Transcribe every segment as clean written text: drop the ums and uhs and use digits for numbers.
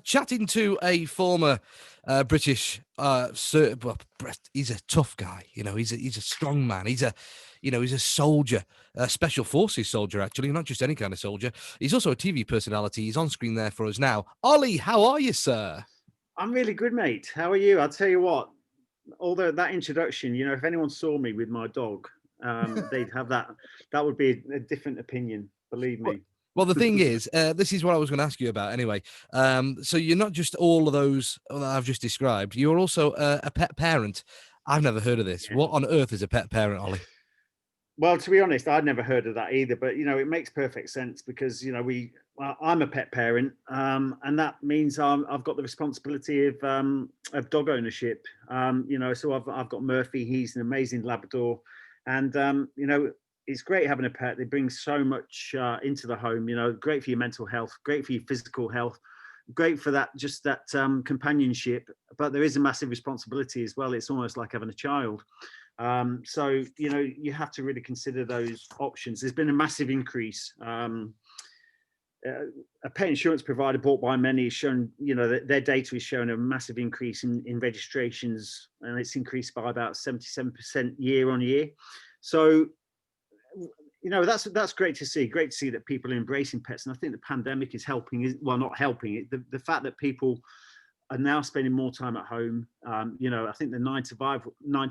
Chatting to a former British, he's a tough guy. He's a strong man. He's a soldier, a special forces soldier, actually, not just any kind of soldier. He's also a TV personality. He's on screen there for us now. Ollie, how are you, sir? I'm really good, mate. How are you? I'll tell you what, although that introduction, if anyone saw me with my dog, they'd have that. That would be a different opinion, believe Well, me. well, the thing is, this is what I was going to ask you about anyway. So you're not just all of those that I've just described. You're also a pet parent. I've never heard of this. Yeah. What on earth is a pet parent, Ollie? Well, to be honest, I'd never heard of that either. But it makes perfect sense because I'm a pet parent, and that means I've got the responsibility of dog ownership. So I've got Murphy. He's an amazing Labrador, and it's great having a pet. They bring so much into the home. Great for your mental health, great for your physical health, great for that companionship. But there is a massive responsibility as well. It's almost like having a child. So you have to really consider those options. There's been a massive increase. A pet insurance provider bought by many has shown, that their data is showing a massive increase in registrations, and it's increased by about 77% year on year. So that's great to see. Great to see that people are embracing pets, and I think the pandemic is helping. Well, not helping. The fact that people are now spending more time at home. I think the 9 to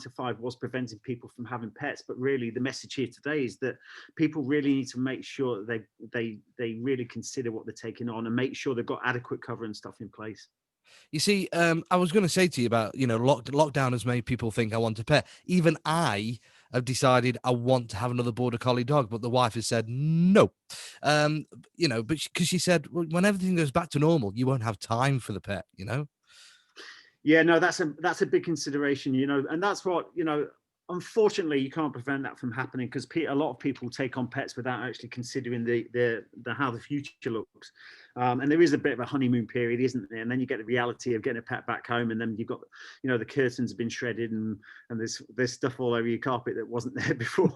5 was preventing people from having pets, but really the message here today is that people really need to make sure that they really consider what they're taking on and make sure they've got adequate cover and stuff in place. You see, I was going to say to you about, lockdown has made people think I want a pet. Even I have decided I want to have another border collie dog, but the wife has said no. But because she said, well, when everything goes back to normal, you won't have time for the pet, Yeah, no, that's a big consideration, and that's what, unfortunately you can't prevent that from happening because a lot of people take on pets without actually considering the how the future looks. And there is a bit of a honeymoon period, isn't there? And then you get the reality of getting a pet back home, and then you've got, the curtains have been shredded, and there's stuff all over your carpet that wasn't there before.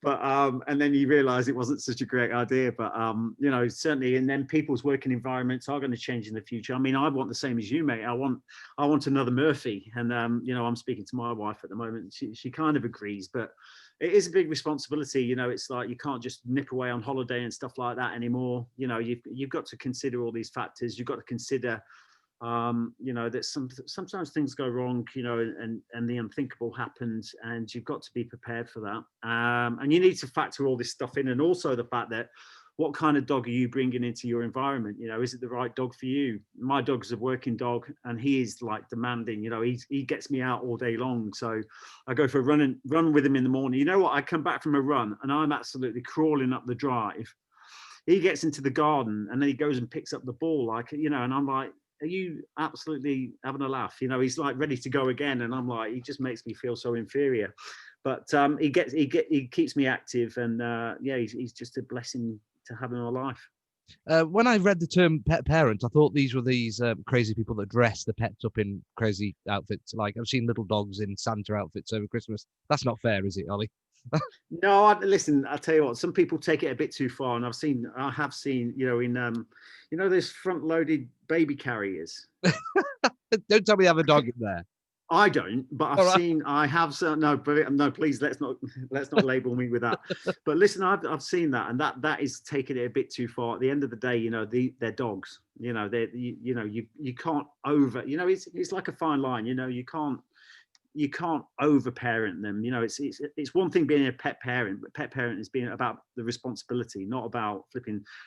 But and then you realise it wasn't such a great idea. But certainly, and then people's working environments are going to change in the future. I mean, I want the same as you, mate. I want another Murphy, and I'm speaking to my wife at the moment. She kind of agrees, but it is a big responsibility. It's like you can't just nip away on holiday and stuff like that anymore. You've got to consider all these factors. You've got to consider, that sometimes things go wrong, and the unthinkable happens, and you've got to be prepared for that. And you need to factor all this stuff in, and also the fact that what kind of dog are you bringing into your environment? Is it the right dog for you? My dog's a working dog, and he is like demanding. He gets me out all day long. So I go for a run with him in the morning. You know what? I come back from a run, and I'm absolutely crawling up the drive. He gets into the garden, and then he goes and picks up the ball, and I'm like, are you absolutely having a laugh? He's like ready to go again, and I'm like, he just makes me feel so inferior. But he keeps me active, and he's just a blessing to have in our life. When I read the term pet parent, I thought these were these crazy people that dress the pets up in crazy outfits. Like I've seen little dogs in Santa outfits over Christmas. That's not fair, is it, Ollie? No, listen, I'll tell you what, some people take it a bit too far, and I have seen, in those front-loaded baby carriers. Don't tell me you have a dog in there. I don't, but I have. No, please, let's not label me with that. But listen, I've seen that, and that is taking it a bit too far. At the end of the day, they're dogs. You can't over. It's like a fine line. You can't over parent them. It's one thing being a pet parent, but pet parent is being about the responsibility, not about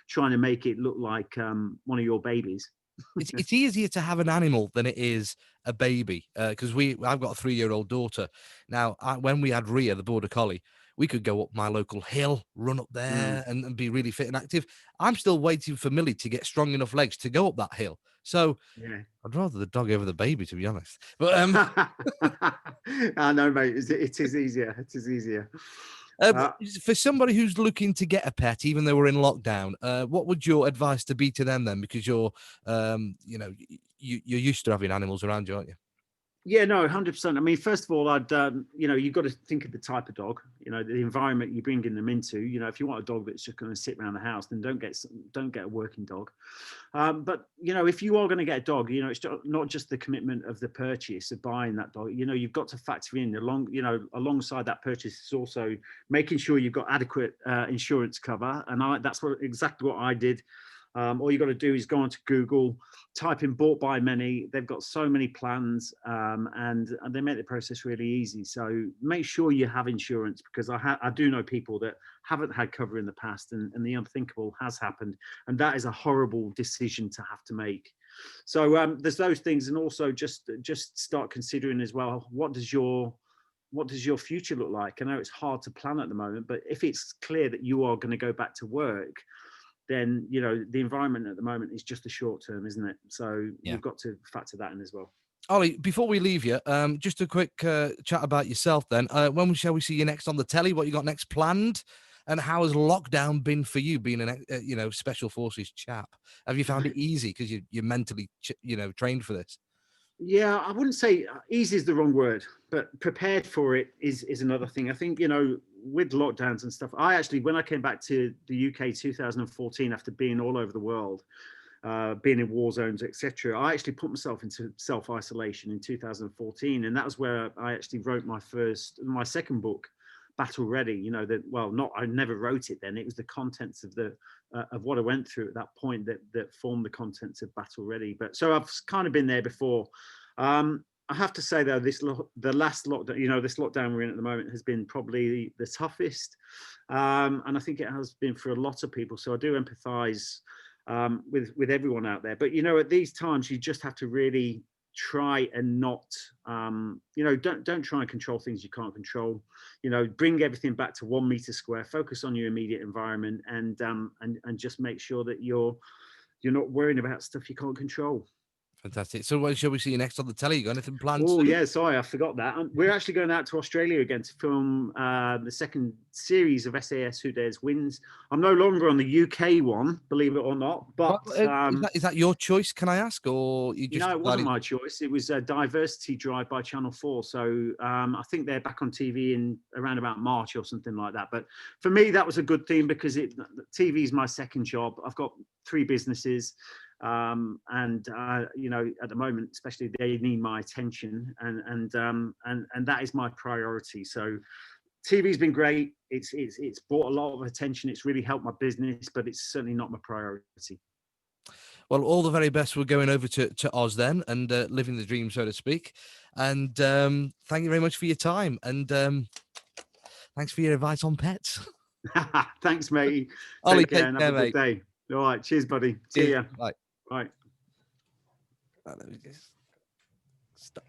trying to make it look like one of your babies. It's easier to have an animal than it is a baby because I've got a 3-year-old daughter. Now, when we had Rhea, the border collie, we could go up my local hill, run up there and be really fit and active. I'm still waiting for Millie to get strong enough legs to go up that hill. So yeah. I'd rather the dog over the baby, to be honest. But I know, mate. It is easier. It is easier. For somebody who's looking to get a pet, even though we're in lockdown, what would your advice to be to them then? Because you're used to having animals around you, aren't you? Yeah, no, 100%. I mean, first of all, you've got to think of the type of dog, the environment you're bringing them into. If you want a dog that's just going to sit around the house, then don't get a working dog. But if you are going to get a dog, it's not just the commitment of the purchase of buying that dog. You've got to factor in alongside that purchase is also making sure you've got adequate insurance cover, and that's exactly what I did. All you got to do is go onto Google, type in "bought by many." They've got so many plans, and they make the process really easy. So make sure you have insurance, because I do know people that haven't had cover in the past, and the unthinkable has happened, and that is a horrible decision to have to make. So there's those things, and also just start considering as well, what does your future look like? I know it's hard to plan at the moment, but if it's clear that you are going to go back to work, then the environment at the moment is just the short term, isn't it? So Yeah. you've got to factor that in as well. Ollie, before we leave you, just a quick chat about yourself then. When shall we see you next on the telly? What you got next planned? And how has lockdown been for you, being an special forces chap? Have you found it easy because you're mentally trained for this? Yeah, I wouldn't say easy is the wrong word, but prepared for it is another thing. I think, with lockdowns and stuff, when I came back to the UK 2014, after being all over the world, being in war zones, etc., I actually put myself into self-isolation in 2014, and that was where I actually wrote my second book, Battle Ready. I never wrote it then. It was the contents of what I went through at that point that formed the contents of Battle Ready. But so I've kind of been there before. I have to say though, the last lockdown, this lockdown we're in at the moment has been probably the toughest, and I think it has been for a lot of people. So I do empathise with everyone out there. But at these times, you just have to really try and not, don't try and control things you can't control. Bring everything back to 1 meter square. Focus on your immediate environment, and just make sure that you're not worrying about stuff you can't control. Fantastic. So when shall we see you next on the telly? You got anything planned Oh, soon? yeah, sorry, I forgot that. We're actually going out to Australia again to film the second series of SAS Who Dares Wins. I'm no longer on the UK one, believe it or not, Well, but is that your choice, can I ask, or you just no, it wasn't decided? my choice. It was a diversity drive by Channel 4. So I think they're back on TV in around about March or something like that. But for me, that was a good thing, because TV is my second job. I've got 3 businesses. And at the moment, especially, they need my attention, and that is my priority. So TV's been great. It's brought a lot of attention. It's really helped my business, but it's certainly not my priority. Well, all the very best. We're going over to Oz then, and living the dream, so to speak. And thank you very much for your time, and thanks for your advice on pets. Thanks, mate. Ollie, Take care take and have care, a good mate. day. All right. Cheers, buddy. See Cheers. ya. Bye. Bye. Right, let me just stop.